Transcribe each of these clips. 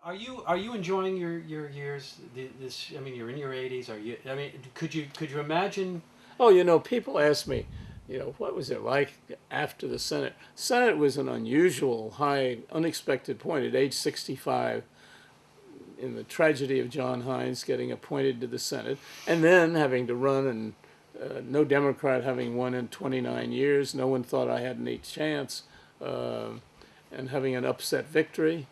Are you enjoying your years? This, I mean, you're in your 80s. Are you? I mean, could you imagine? Oh, you know, people ask me, you know, what was it like after the Senate? Senate was an unusual, high, unexpected point at age 65 in the tragedy of John Hines getting appointed to the Senate, and then having to run, and no Democrat having won in 29 years. No one thought I had any chance, uh, and having an upset victory.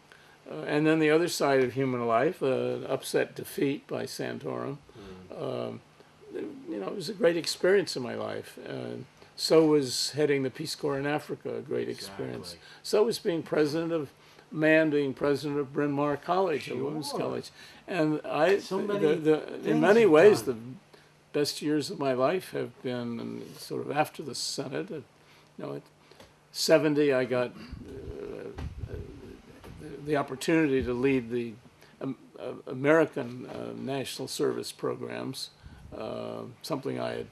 And then the other side of human life, upset defeat by Santorum. Um, you know, it was a great experience in my life. So was heading the Peace Corps in Africa a great experience. Exactly. So was being president of being president of Bryn Mawr College, a women's Sure. college. And I, So many in things many you've ways, the done. best years of my life have been sort of after the Senate. You know, at 70, I got the opportunity to lead the American National Service programs, something I had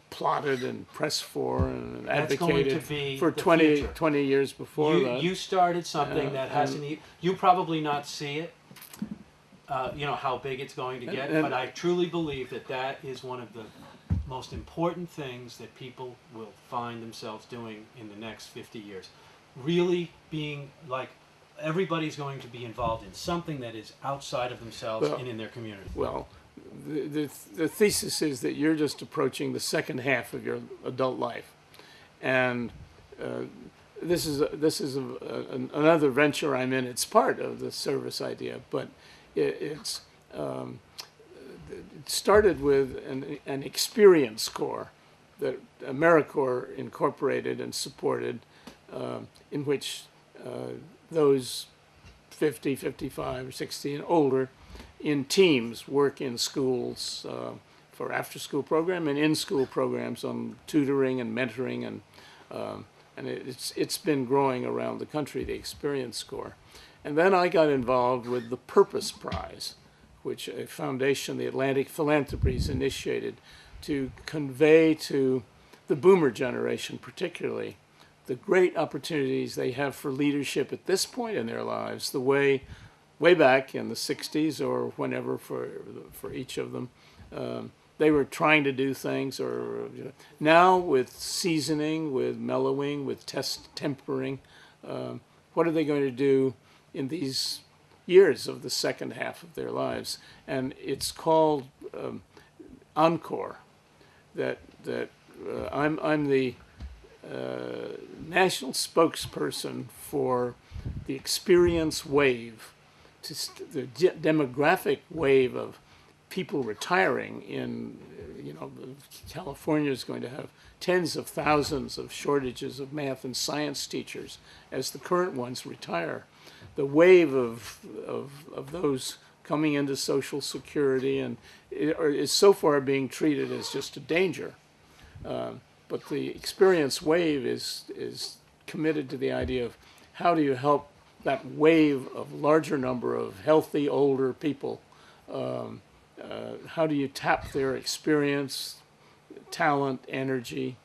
plotted and pressed for and That's going to advocated be for the 20, future. 20 years before that. You started something that hasn't. You probably not see it. You know how big it's going to get, And- but I truly believe that that is one of the most important things that people will find themselves doing in the next 50 years. Really being like everybody's going to be involved in something that is outside of themselves Well, and in their community. Well, the thesis is that you're just approaching the second half of your adult life, and uh, another venture I'm in. It's part of the service idea, but it's it started with an experience corps that AmeriCorps incorporated and supported, in which those 50, 55, or 60 and older in teams work in schools for after-school program and in-school programs on tutoring and mentoring, and it's been growing around the country, the Experience Corps. And then I got involved with the Purpose Prize, which a foundation, the Atlantic Philanthropies, initiated to convey to the boomer generation particularly the great opportunities they have for leadership at this point in their lives, the way back in the 60s or whenever for each of them, they were trying to do things, or now with seasoning, with mellowing, with tempering, what are they going to do in these years of the second half of their lives? And it's called Encore. I'm the national spokesperson for the experience wave, the demographic wave of people retiring in, California is going to have tens of thousands of shortages of math and science teachers as the current ones retire. The wave of those coming into Social Security and is so far being treated as just a danger. But the experience wave is committed to the idea of how do you help that wave of larger number of healthy older people. How do you tap their experience, talent, energy,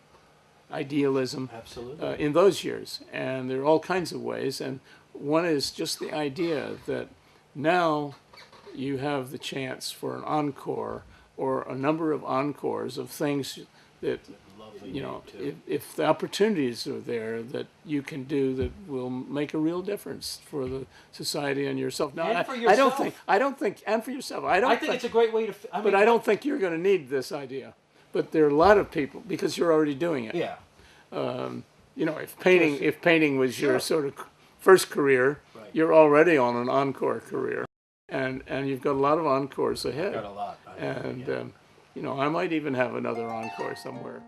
idealism Absolutely. in those years? And there are all kinds of ways. And one is just the idea that now you have the chance for an encore or a number of encores of things that, Lovely name too. if the opportunities are there that you can do that will make a real difference for the society and yourself. Now, And for I don't think, and for yourself, I think it's a great way to. I mean, but I don't think you're going to need this idea. But there are a lot of people, because you're already doing it. Yeah. If painting was your Sure. sort of first career, Right. you're already on an encore career, and you've got a lot of encores ahead. Got a lot. And Yeah. I might even have another encore somewhere.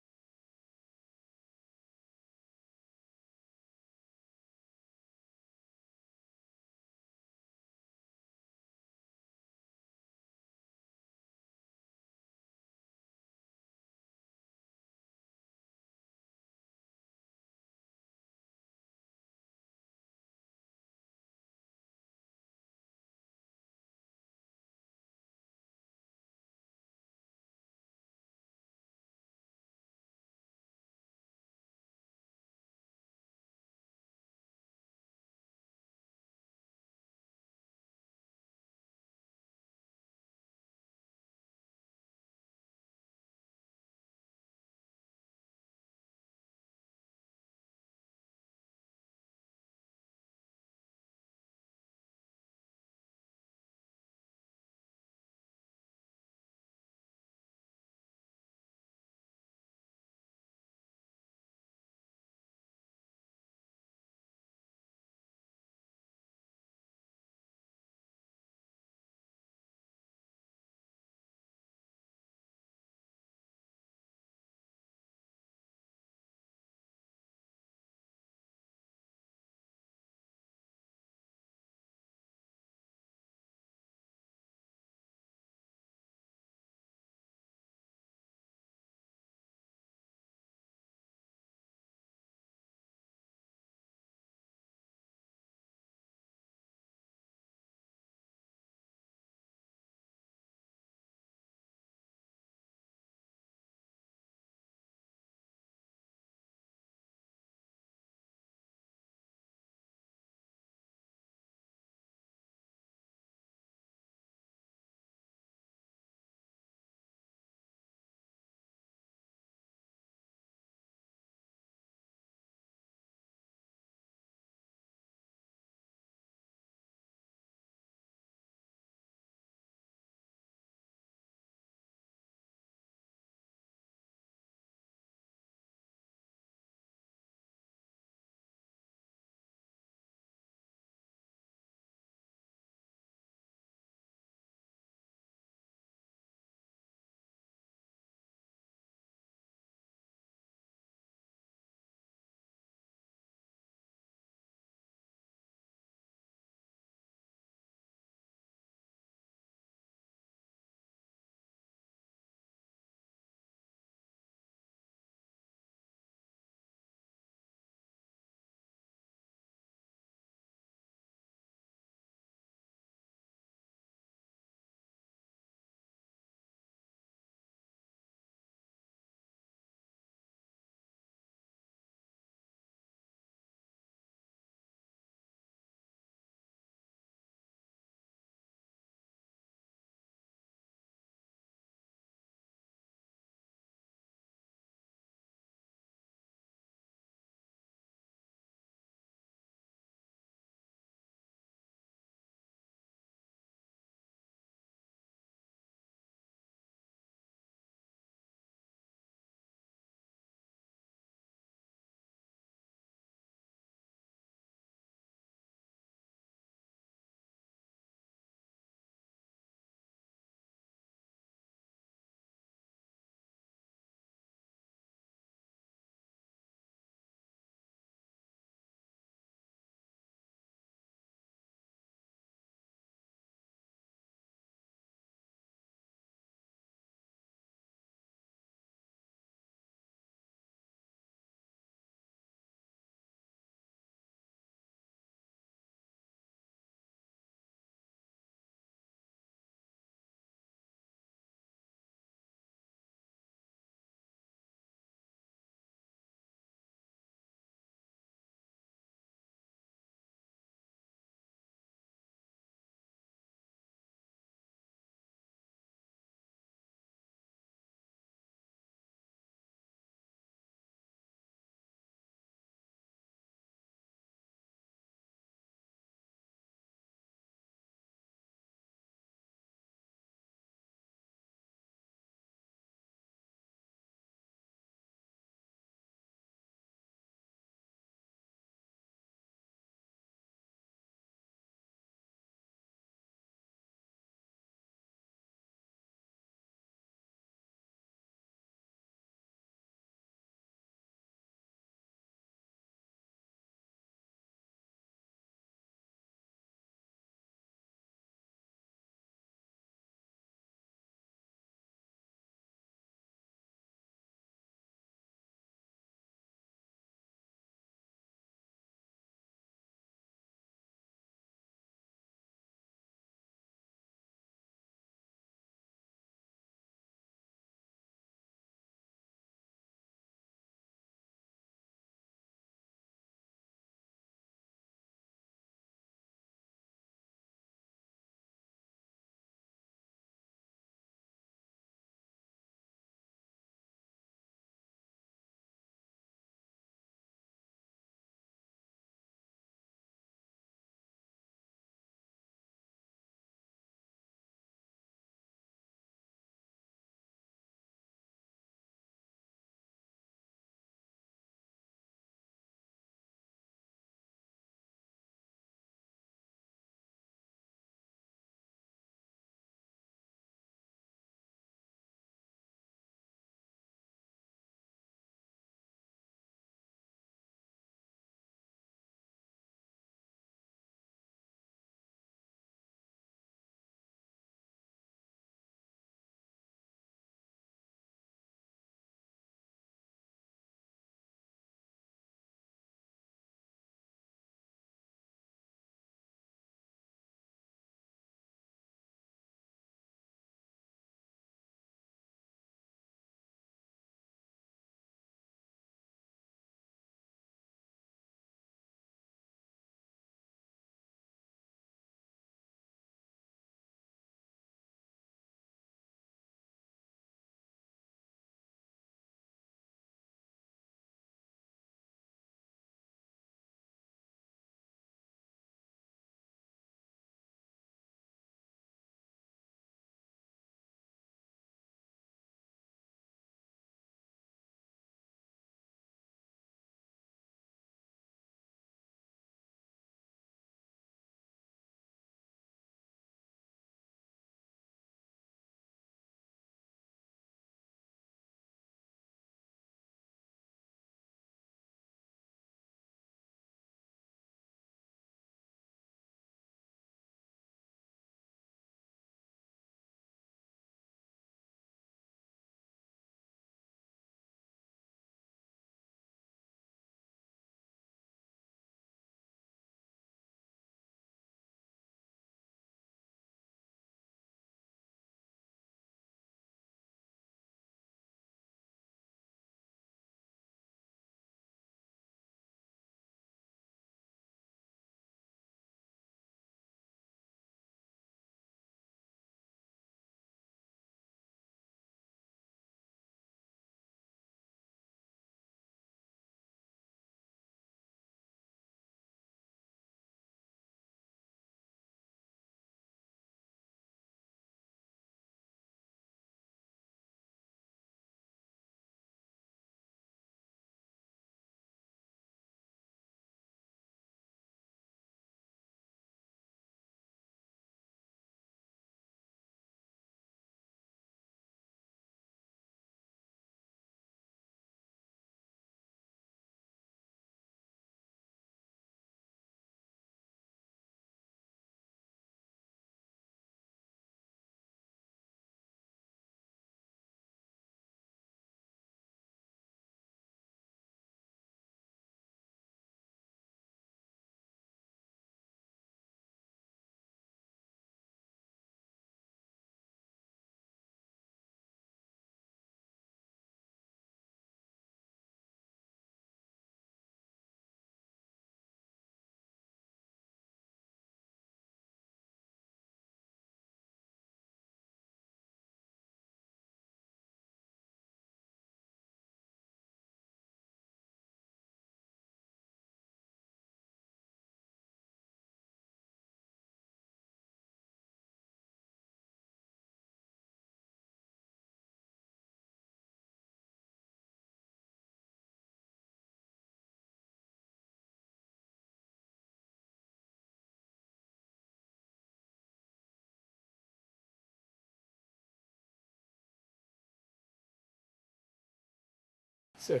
So,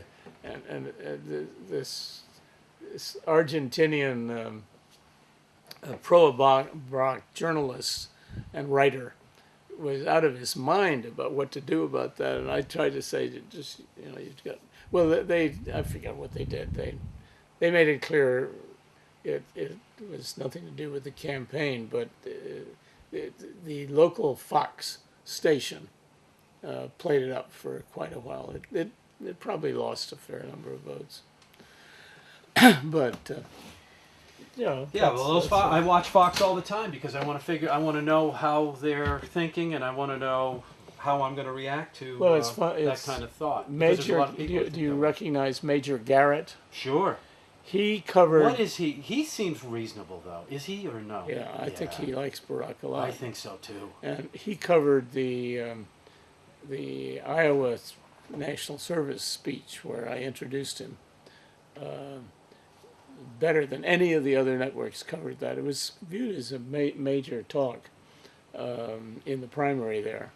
this Argentinian pro-Iraq journalist and writer was out of his mind about what to do about that, and I tried to say, just you've got. Well, I forget what they did. They made it clear it was nothing to do with the campaign, but the local Fox station played it up for quite a while. It probably lost a fair number of votes, but Yeah, well, I watch Fox all the time because I want to know how they're thinking, and I want to know how I'm going to react to that kind of thought. Major, do you recognize Major Garrett? Sure. He covered. What is he? He seems reasonable, though. Is he or no? Yeah, I think he likes Barack a lot. I think so too. And he covered the Iowa National Service speech where I introduced him. Better than any of the other networks covered that. It was viewed as a major talk in the primary there,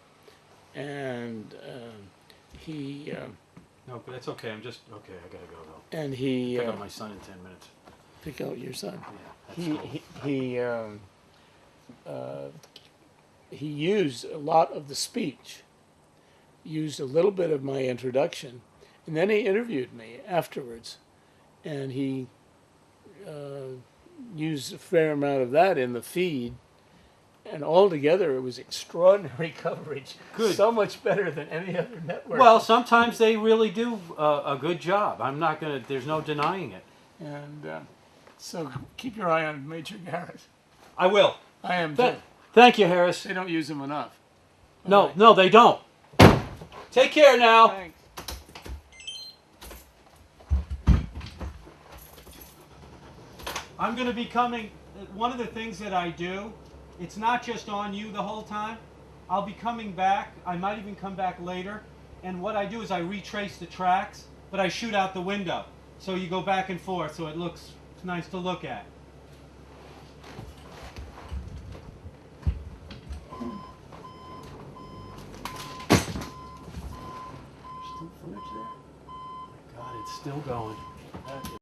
and he. No, but it's okay. I'm just okay. I gotta go though. And he. Pick up my son in 10 minutes. Pick out your son. Yeah, he used a lot of the speech, used a little bit of my introduction, and then he interviewed me afterwards, and he used a fair amount of that in the feed, and altogether it was extraordinary coverage. Good. So much better than any other network. Well, sometimes they really do a good job. I'm not gonna. There's no denying it. And so keep your eye on Major Garrett. I will. I am too. Thank you, Harris. They don't use him enough. No, they don't. Take care now. Thanks. I'm going to be coming. One of the things that I do, it's not just on you the whole time. I'll be coming back. I might even come back later. And what I do is I retrace the tracks, but I shoot out the window. So you go back and forth, so it looks nice to look at. Still footage there? Oh my God, it's still going. That is